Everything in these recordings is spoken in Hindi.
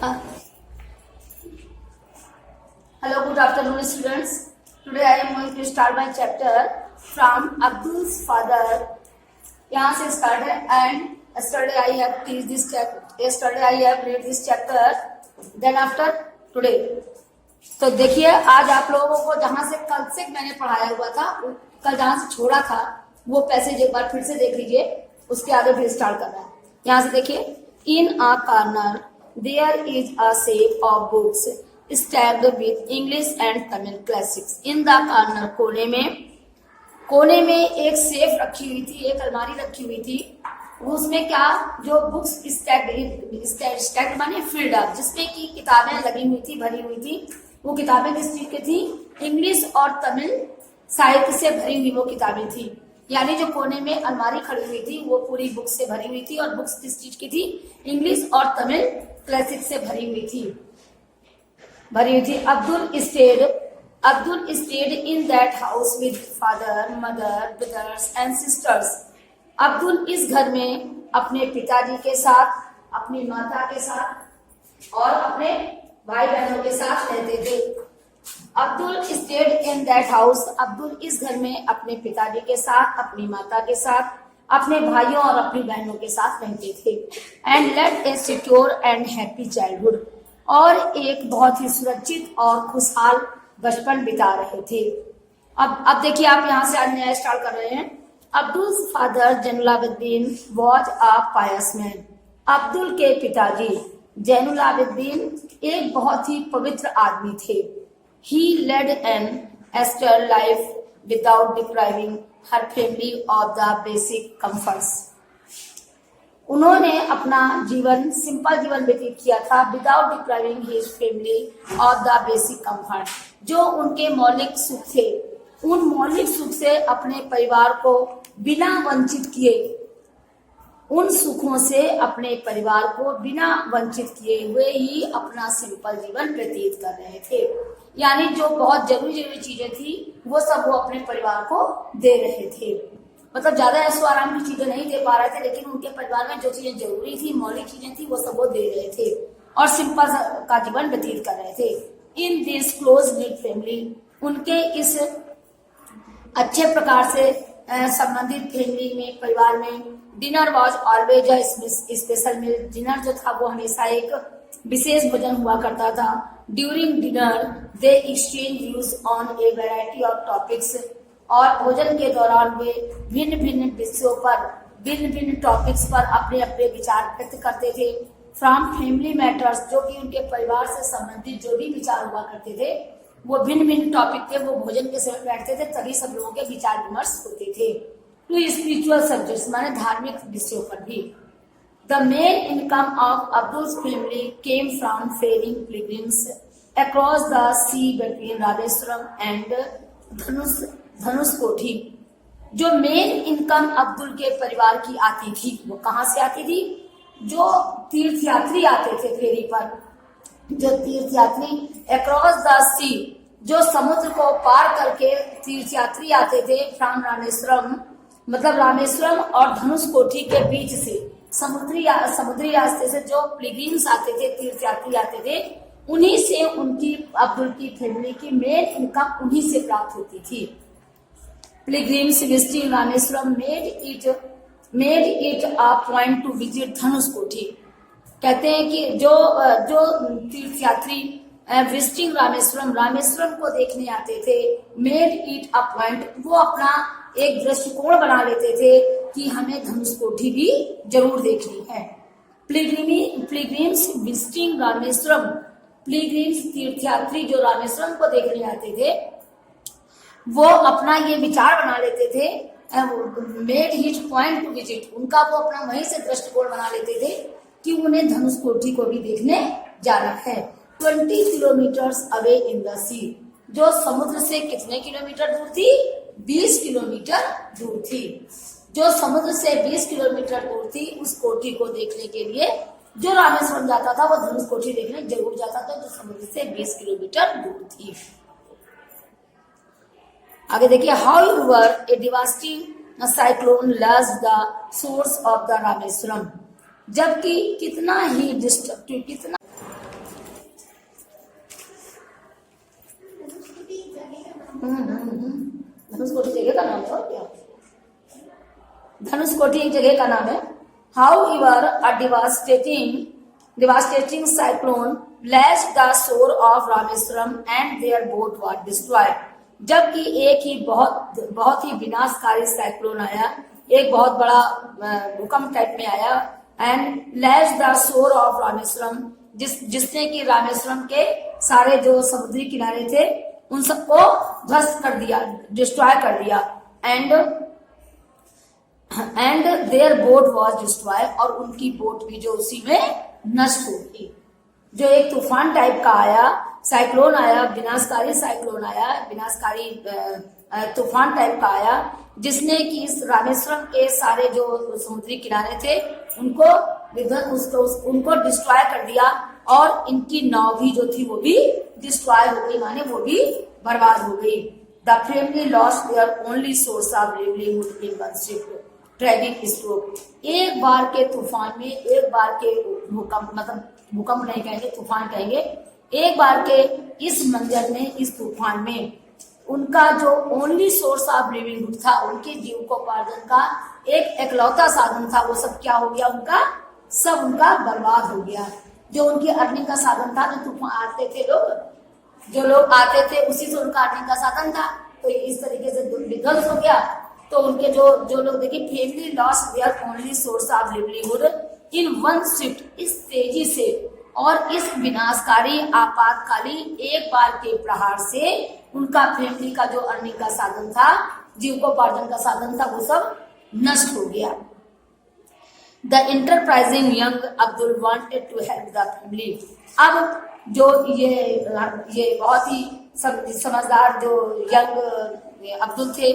Hello, good afternoon, students. Today I am going to start my chapter from Abdul's father. यहाँ से start है and yesterday I have teach this chapter. Yesterday I have read this chapter. Then after today. तो देखिए आज आप लोगों को जहाँ से कल से मैंने पढ़ाया हुआ था, कल जहाँ से छोड़ा था वो पैसेज एक बार फिर से देख लीजिए. उसके आगे फिर स्टार्ट करना है. यहाँ से देखिए. In a corner there is a shelf of books stacked with English and Tamil classics. In the corner कोने में एक सेफ रखी हुई थी, एक अलमारी रखी हुई थी. उसमें क्या जो बुक्स स्टैक्ड माने फील्ड अप, जिसमें की किताबें लगी हुई थी, भरी हुई थी. वो किताबें किस चीज की थी? इंग्लिश और तमिल साहित्य से भरी हुई वो किताबें थी. यानी जो कोने में अलमारी खड़ी हुई थी वो पूरी बुक से भरी हुई थी. और बुक्स किस चीज की थी? इंग्लिश और तमिल क्लासिक से भरी हुई थी. Abdul stayed in that house with father, mother, brothers and sisters. Abdul इस घर में अपने पिताजी के साथ, अपनी माता के साथ और अपने भाई बहनों के साथ रहते थे. Abdul stayed in that house. Abdul इस घर में अपने पिताजी के साथ, अपनी माता के साथ, अपने भाइयों और अपनी बहनों के साथ रहते थे. And led a secure and happy childhood. और एक बहुत ही सुरक्षित और खुशहाल बचपन बिता रहे थे. अब देखिए आप यहाँ से अन्याय स्टार्ट कर रहे हैं. Abdul's father Jainulabdeen was a pious man. Abdul के पिताजी जैनुलाब्दीन एक बहुत ही पवित्र आदमी थे. He led an austere life without depriving her family of the basic comforts. उन्होंने अपना जीवन सिंपल जीवन व्यतीत किया था. Without depriving his family of the basic comfort. जो उनके मौलिक सुख थे, उन मौलिक सुख से अपने परिवार को बिना वंचित किए, उन सुखों से अपने परिवार को बिना वंचित किए हुए ही अपना सिंपल जीवन व्यतीत कर रहे थे. यानी जो बहुत जरूरी चीजें थी वो सब वो अपने परिवार को दे रहे थे. मतलब ज्यादा ऐसो आराम की चीजें नहीं दे पा रहे थे, लेकिन उनके परिवार में जो चीजें जरूरी थी, मौलिक चीजें थी, वो सब वो दे रहे थे और सिंपल का जीवन व्यतीत कर रहे थे. In this close need family. उनके इस अच्छे प्रकार से संबंधित फैमिली में, परिवार में, dinner was always a special meal. Dinner जो था वो हमेशा एक विशेष भोजन हुआ करता था. During dinner they exchange views on A variety of topics. और भोजन के दौरान वे भिन्न भिन्न विषयों पर, भिन्न भिन्न टॉपिक्स पर अपने अपने विचार व्यक्त करते थे. फ्रॉम फैमिली मैटर्स, जो कि उनके परिवार से संबंधित जो भी विचार हुआ करते थे वो भिन्न भिन्न टॉपिक थे, वो भोजन के समय बैठते थे, तभी सब लोगों के विचार विमर्श होते थे. टू स्पिरिचुअल सब्जेक्ट्स माने धार्मिक विषयों पर भी. The main income of Abdul's family came from ferrying pilgrims across the sea between Rameswaram and Dhanushkodi. जो मेन इनकम अब्दुल के परिवार की आती थी वो कहाँ से आती थी? जो तीर्थयात्री आते थे फेरी पर, जो तीर्थयात्री अक्रॉस द सी, जो समुद्र को पार करके तीर्थयात्री आते थे, फ्रॉम रामेश्वरम, मतलब रामेश्वरम और धनुषकोटी के बीच से समुद्री रास्ते से जो पिलग्रिम्स आते थे, तीर्थयात्री आते थे, उन्हीं से उनकी अब्दुल की फैमिली की मेन इनकम उन्हीं से प्राप्त होती थी. Pilgrims visiting Rameswaram made it a point two visit Dhanushkodi. कहते हैं कि जो तीर्थयात्री विजिटिंग रामेश्वरम को देखने आते थे, मेड इट अ पॉइंट, वो अपना एक दृष्टिकोण बना लेते थे कि हमें धनुषकोटी भी जरूर देखनी है. पिलग्रिम्स विजिटिंग रामेश्वरम, पिलग्रिम्स तीर्थयात्री जो रामेश्वरम को देखने आते थे वो अपना ये विचार बना लेते थे, made his point two visit, उनका वो अपना वहीं से दृष्टिकोण बना लेते थे कि उन्हें धनुषकोटी को भी देखने जाना है. 20 किलोमीटर्स अवे इन द सी. जो समुद्र से कितने किलोमीटर दूर थी? 20 किलोमीटर दूर थी. जो समुद्र से 20 किलोमीटर दूर थी, उस कोठी को देखने के लिए जो रामेश्वरम जाता था वो धनुषकोटी देखने जरूर जाता था, जो समुद्र से 20 किलोमीटर दूर थी. आगे देखिए. How ever A devastating cyclone lost the source of the Rameswaram. जबकि कितना ही डिस्ट्रक्टिव, कितना धनुषकोटी जगह का नाम है और क्या? धनुषकोटी एक जगह का नाम है। However, a devastating cyclone lashed the shore of Rameswaram and their boat was destroyed. जबकि एक ही बहुत ही विनाशकारी साइक्लोन आया, एक बहुत बड़ा भूकंप टाइप में आया, and lash the shore of Rameswaram, जिसने कि रामेश्वरम के सारे जो समुद्री किनारे थे उन सबको ध्वस्त कर दिया, डिस्ट्रॉय कर दिया, and their boat was destroy, और उनकी बोट भी जो उसी में नष्ट हो गई। जो एक तूफान टाइप का आया, साइक्लोन आया, विनाशकारी साइक्लोन आया, विनाशकारी तूफान टाइप का आया, जिसने कि इस रामेश्वरम के सारे जो समुद्री किनारे थे उनको डिस्ट्रॉय कर दिया, और इनकी नाव भी जो थी वो भी डिस्ट्रॉय हो गई, माने वो भी बर्बाद हो गई। The family lost their only source of livelihood in one ship, tragic stroke. एक बार के तूफान में, एक बार के भूकंप, मतलब भूकंप नहीं कहेंगे, तूफान कहेंगे, एक बार के इस मंजर में, इस तूफान में उनका जो ओनली सोर्स ऑफ लिवलीहुड था, उनके जीविकोपार्जन का एक एकलौता साधन था, वो सब क्या हो गया, उनका बर्बाद हो गया। जो उनकी अर्निंग का साधन था, जो तूफान आते थे जो लोग आते थे उसी से उनका अर्निंग का साधन था, तो इस तरीके से विध्वंस हो गया। तो उनके जो लोग देखिए, family lost their only source of livelihood in one shift, इस तेजी से और इस विनाशकारी आपातकालीन एक बार के प्रहार से उनका फैमिली का जो अर्निंग का साधन था, जीविकोपार्जन का साधन था, वो सब नष्ट हो गया। The enterprising young Abdul wanted to help the family. अब जो ये बहुत ही समझदार जो यंग अब्दुल थे,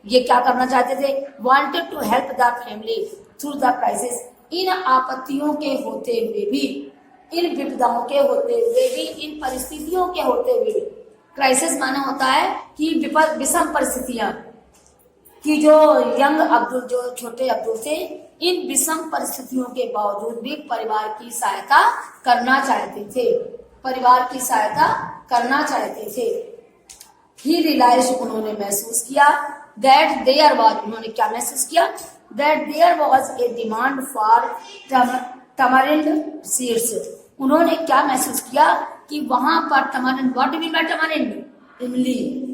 ये क्या करना चाहते थे, wanted to help the family through the crisis. इन आपत्तियों के होते हुए भी, इन विपदाओं के होते हुए भी, इन परिस्थितियों के होते हुए भी, क्राइसिस माने होता है कि विषम परिस्थितियां, कि जो यंग अब्दुल, जो छोटे अब्दुल थे, इन विषम परिस्थितियों के बावजूद भी परिवार की सहायता करना चाहते थे, परिवार की सहायता करना चाहते थे। ही रियलाइज, उन्होंने महसूस किया, दैट देयर वाज, उन्होंने क्या महसूस किया, that there was a demand for tamarind seeds. उन्होंने क्या महसूस किया कि वहां पर tamarind, what do mean by tamarind, इमली।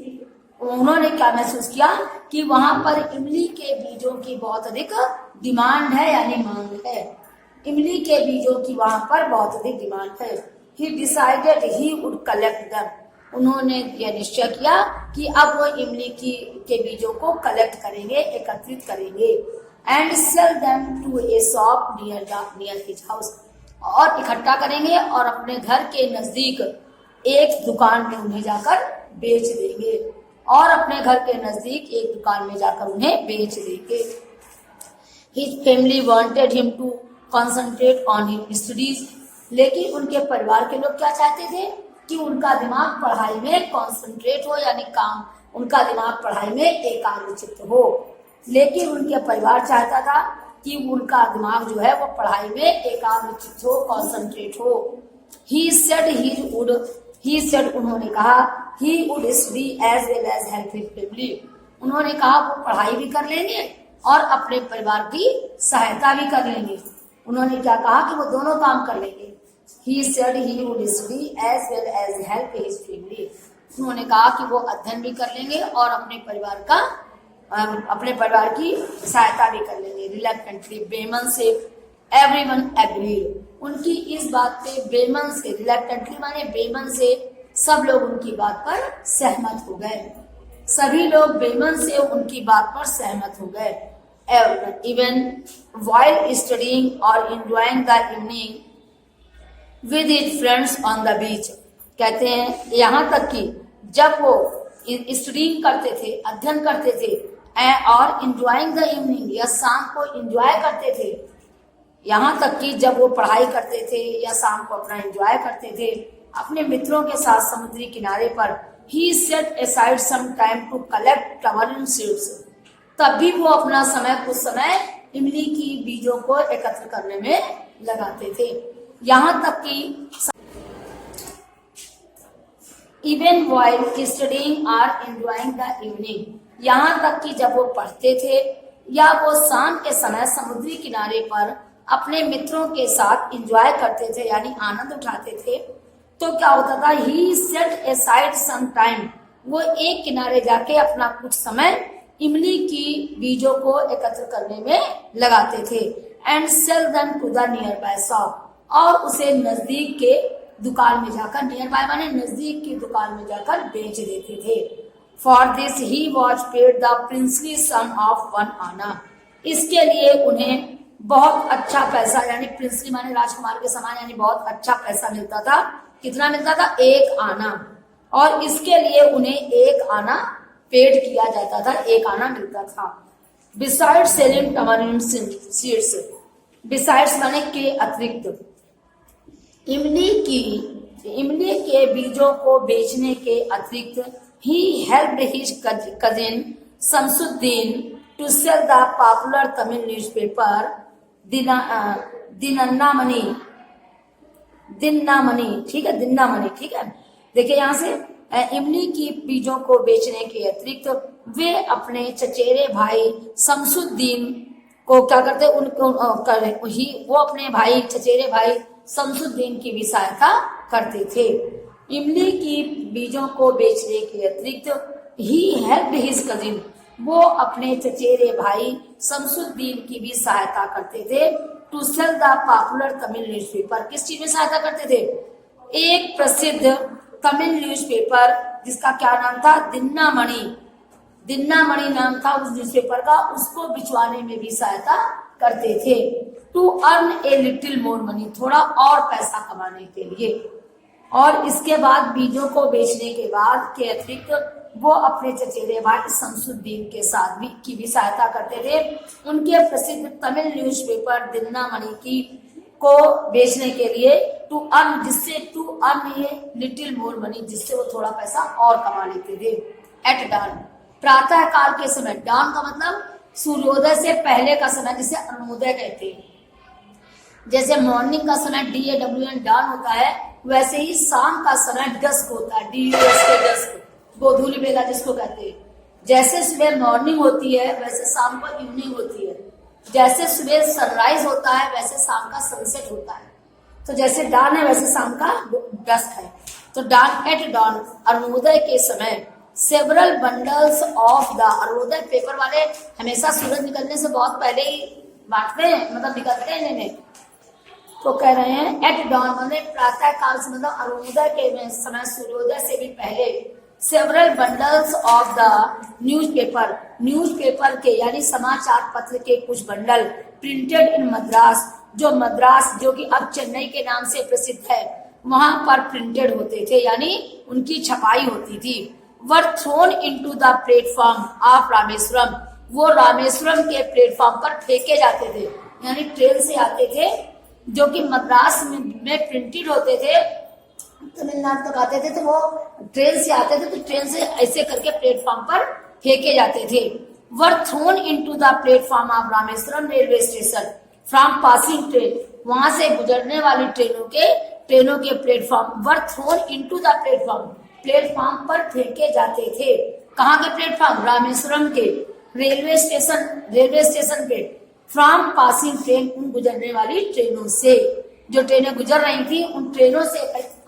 उन्होंने क्या महसूस किया कि वहां पर इमली के बीजों की बहुत अधिक डिमांड है, यानी मांग है। इमली के बीजों की वहां पर बहुत अधिक डिमांड है। ही decided he would collect them. उन्होंने यह निश्चय किया कि अब वो इमली के बीजों को कलेक्ट करेंगे, एकत्रित करेंगे, and sell them to a shop near his house, और इकट्ठा करेंगे और अपने घर के नजदीक एक दुकान में उन्हें जाकर बेच देंगे, और अपने घर के नजदीक एक दुकान में जाकर उन्हें बेच देंगे। His family wanted him to concentrate on his studies, लेकिन उनके परिवार के लोग क्या चाहते थे कि उनका दिमाग पढ़ाई में कॉन्सेंट्रेट हो, यानी उनका दिमाग पढ़ाई में एकाग्रचित्त हो। लेकिन उनके परिवार चाहता था कि उनका दिमाग जो है वो पढ़ाई में एकाग्रचित्त हो, कॉन्सेंट्रेट हो। He said, उन्होंने कहा, he would study as well as help his family। उन्होंने कहा वो पढ़ाई भी कर लेंगे और अपने परिवार की सहायता भी कर लेंगे। उन्होंने क्या कहा कि वो दोनों काम कर लेंगे। He said he would study as well as help his family। उन्होंने कहा कि वो अध्ययन भी कर लेंगे और अपने परिवार की सहायता भी कर लेंगे। Reluctantly, बेमन से, everyone agreed। उनकी इस बात पे बेमन से, रिलैक्टेंटली माने बेमन से, सब लोग उनकी बात पर सहमत हो गए। सभी लोग बेमन से उनकी बात पर सहमत हो गए। Even while studying or enjoying the evening with his friends on the beach। कहते हैं यहाँ तक कि जब वो स्टडीइंग करते थे, अध्ययन करते थे, और enjoying the evening, या शाम को एंजॉय करते थे, यहाँ तक कि जब वो पढ़ाई करते थे या शाम को अपना एंजॉय करते थे अपने मित्रों के साथ समुद्री किनारे पर, he set aside some time to collect tamarind seeds। तब भी वो अपना समय, कुछ समय इमली की बीजों को एकत्र करने में लगाते थे। यहाँ तक कि even while studying or enjoying the evening. यहाँ तक कि जब वो पढ़ते थे या वो शाम के समय समुद्री किनारे पर अपने मित्रों के साथ एंजॉय करते थे यानी आनंद उठाते थे, तो क्या होता था, ही सेट असाइड सम टाइम, वो एक किनारे जाके अपना कुछ समय इमली की बीजों को एकत्र करने में लगाते थे। And sell them to the nearby shop, और उसे नजदीक के दुकान में जाकर, नियर बाय माने नजदीक की दुकान में जाकर बेच देते थे। For this he was paid the princely sum of 1 anna. इसके लिए उन्हें बहुत अच्छा पैसा, यानी प्रिंसली माने राजकुमार के समान, यानी बहुत अच्छा पैसा मिलता था। कितना मिलता था? 1 आना। और इसके लिए उन्हें 1 आना पेड किया जाता था, 1 आना मिलता था। बिसाइड सेलिंग टमारिन सीड्स, बिसाइड्स माने के अतिरिक्त, इमली के बीजों को बेचने के अतिरिक्त he helped his cousin Shamsuddin to sell the popular Tamil newspaper Dinamani, ठीक है, दिन्नामणि, ठीक है। देखिए यहाँ से इमली की बीजों को बेचने के अतिरिक्त वे अपने चचेरे भाई शमसुद्दीन को क्या करते, वो अपने भाई, चचेरे भाई शमसुद्दीन की भी सहायता करते थे। इमली की बीजों को बेचने के अतिरिक्त ही हेल्प्ड हिज कजिन, वो अपने चचेरे भाई शमसुद्दीन की भी सहायता करते थे। To sell the popular Tamil newspaper, किस चीज में सहायता करते थे? एक प्रसिद्ध तमिल न्यूज़पेपर जिसका क्या नाम था? दिन्नामणि नाम था उस न्यूज़पेपर का, उसको बिचवाने में भी सहायता करते थे। To earn a little more money, थोड़ा और पैसा कमाने के लिए। और इसके बाद बीजों को बेचने के बाद के अतिरिक्त वो अपने चचेरे भाई शमसुद्दीन के साथ की भी सहायता करते थे। उनके प्रसिद्ध तमिल न्यूज़पेपर दिन्नामणि को बेचने के लिए टू अर्न ये लिटिल मोर मनी, जिससे वो थोड़ा पैसा और कमा लेते थे। एट डॉन, प्रातः काल के समय, डॉन का मतलब सूर्योदय से पहले का समय, जिसे अरुणोदय कहते हैं। जैसे मॉर्निंग का समय DAWN डॉन होता है, वैसे ही शाम का समय डस्क होता है, DUSK डस्क, गोधूली बेला जिसको कहते हैं। जैसे सुबह मॉर्निंग होती है वैसे शाम को इवनिंग होती है। जैसे सुबह सनराइज होता है वैसे शाम का सनसेट होता है। तो जैसे डॉन है वैसे शाम का डस्क है। तो डॉन, एट डॉन, अरुणोदय के समय, सेवरल बंडल्स ऑफ द, अरुणोदय पेपर वाले हमेशा सूरज निकलने से बहुत पहले ही बांटते हैं, मतलब निकलते हैं इन्हें। तो कह रहे हैं एट डॉन मतलब प्रातः काल से, मतलब अरुणोदय के समय, सूर्योदय से भी पहले, several bundles of the newspaper के यानी समाचार पत्र के कुछ बंडल, प्रिंटेड इन मद्रास, जो कि अब चेन्नई के नाम से प्रसिद्ध है, वहां पर प्रिंटेड होते थे, यानी उनकी छपाई होती थी। Were thrown into the platform of Rameswaram, वो रामेश्वरम के प्लेटफॉर्म पर फेंके जाते थे, यानी ट्रेन से आते थे, जो कि मद्रास में प्रिंटेड होते थे, तमिलनाडु तक आते थे, तो वो ट्रेन से आते थे, तो ट्रेन से ऐसे करके प्लेटफॉर्म पर फेंके जाते थे। Were thrown into the platform of Rameswaram railway station from passing train, वहां से गुजरने वाली ट्रेनों के platform, were thrown into the platform पर फेंके जाते थे। कहाँ के प्लेटफॉर्म? रामेश्वरम के रेलवे स्टेशन पे, फ्रॉम पासिंग ट्रेन, उन गुजरने वाली ट्रेनों से, जो ट्रेनें गुजर रही थी उन ट्रेनों से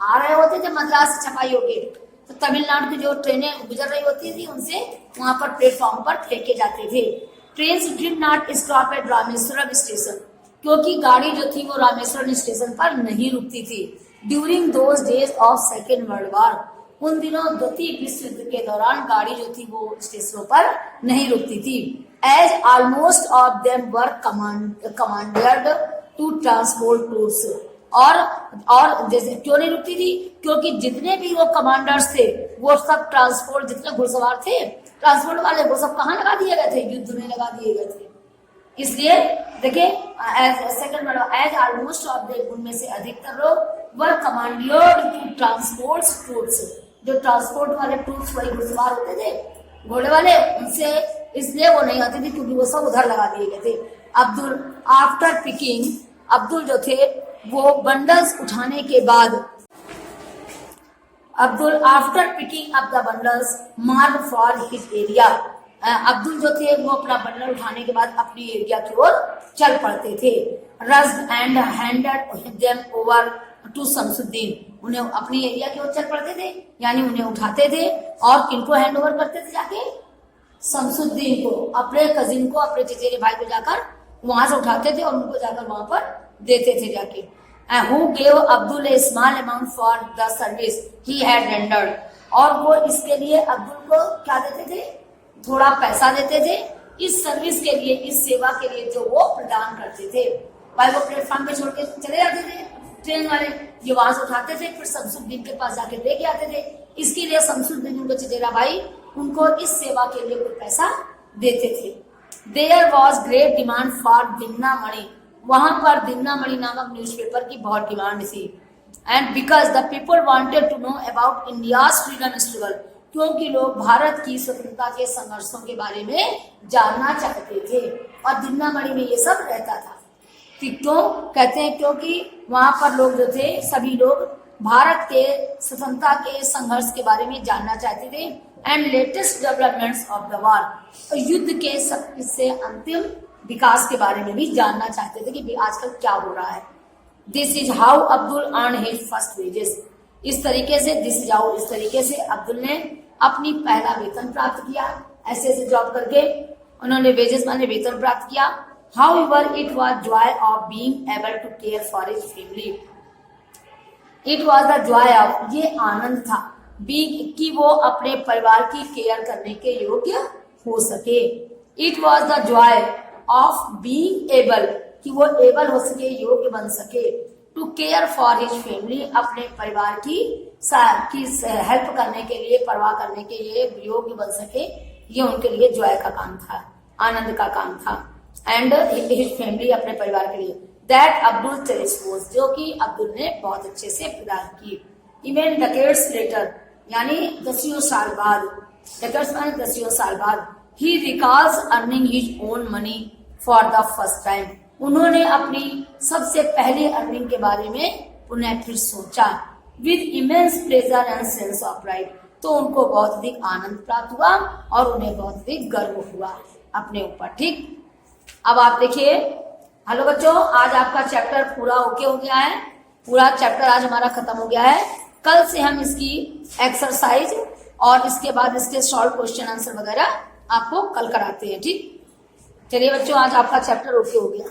आ रहे होते थे मद्रास से छपाई होके, तो तमिलनाडु की जो ट्रेनें गुजर रही होती थी उनसे वहां पर प्लेटफॉर्म पर फेंके जाते थे। Train did not stop at Rameswaram station, क्योंकि गाड़ी जो थी वो रामेश्वरम स्टेशन पर नहीं रुकती थी। During those days of second world war, उन दिनों द्वितीय विश्व युद्ध के दौरान गाड़ी जो थी वो स्टेशनों पर नहीं रुकती थी। As almost of them were commanded to transport tours, और जैसे क्यों नहीं रुकती थी? क्योंकि जितने भी वो कमांडर्स थे वो सब ट्रांसपोर्ट, जितने घुड़सवार थे ट्रांसपोर्ट वाले, वो सब कहाँ लगा दिए गए थे? युद्ध में लगा दिए गए थे। इसलिए देखिए second word, as almost of them, उनमें से अधिकतर लोग were commanded to transport tours, जो ट्रांसपोर्ट वाले टूर्स वही घुड़सवार होते थे घोड़े वाले, उनसे इसलिए वो नहीं आती थी क्योंकि वो सब उधर लगा दिए गए थे। आफ्टर पिकिंग, अब्दुल जो थे वो बंडल्स उठाने के बाद, Abdul after picking up the bundles mark for his area, Abdul जो थे वो अपना बंडल उठाने के बाद अपनी एरिया की ओर चल पड़ते थे। Rushed and handed them over to Shamsuddin, उन्हें अपनी एरिया की ओर चल पड़ते थे, यानी उन्हें उठाते थे और किनको हैंड ओवर करते थे जाके, शमसुद्दीन को, अपने कजिन को, अपने चचेरे भाई को जाकर वहां से उठाते थे और उनको जाकर वहां पर देते थे जाके। Who gave Abdul A small amount for the service he had rendered, और वो इसके लिए अब्दुल को क्या देते थे, थोड़ा पैसा देते थे इस सर्विस के लिए, इस सेवा के लिए जो वो प्रदान करते थे। भाई वो प्लेटफॉर्म पे छोड़ के चले जाते थे ट्रेन वाले, ये वहां से उठाते थे फिर शमसुद्दीन के पास जाके दे के आते थे। इसके लिए शमसुद्दीन उनको चचेरा भाई उनको इस सेवा के लिए कुछ पैसा देते थे। There was great demand for Dinamani, वहां पर दिन्ना मणि नामक न्यूज़पेपर की बहुत डिमांड थी। And because the people wanted to know about India's freedom struggle, क्योंकि लोग भारत की स्वतंत्रता के संघर्षों के बारे में जानना चाहते थे और दिन्ना मणि में ये सब रहता था। क्यों कहते हैं, क्योंकि वहां पर लोग जो थे सभी लोग भारत के स्वतंत्रता के संघर्ष के बारे में जानना चाहते थे and latest developments of the war, युद्ध के सबसे अंतिम विकास के बारे में भी जानना चाहते थे कि आजकल क्या हो रहा है। This is how Abdul earn his first wages, इस तरीके से इस तरीके से अब्दुल ने अपनी पहला वेतन प्राप्त किया। ऐसे जॉब करके उन्होंने वेजेस माने वेतन प्राप्त किया। However, it was joy of being able to care for his family. It was the joy of, ये आनंद था being कि वो अपने परिवार की केयर करने के योग्य हो सके। It was the joy of being able कि वो एबल हो सके, योग्य बन सके, to care for his family, अपने परिवार की हेल्प करने के लिए, परवाह करने के लिए योग्य बन सके, ये उनके लिए जॉय का काम था, आनंद का काम था। एंड हिज फैमिली, अपने परिवार के लिए। दैट अब्दुल टेलीस्पोज, जो कि अब्दुल ने बहुत अच्छे से प्रदान की। इवन डेकेड्स लेटर, यानी दसियों साल बाद, डेकेड्स माने दसियों साल बाद, he recalls earning his own money for the first time, उन्होंने अपनी सबसे पहली अर्निंग के बारे में उन्हें फिर सोचा। With immense pleasure and sense of pride, तो उनको बहुत अधिक आनंद प्राप्त हुआ और उन्हें बहुत अधिक गर्व हुआ अपने ऊपर। ठीक, अब आप देखिए, हेलो बच्चों, आज आपका चैप्टर पूरा ओके हो गया है, पूरा चैप्टर आज हमारा खत्म हो गया है। कल से हम इसकी एक्सरसाइज और इसके बाद इसके शॉर्ट क्वेश्चन आंसर वगैरह आपको कल कराते हैं। ठीक, चलिए बच्चों, आज आपका चैप्टर ओके हो गया।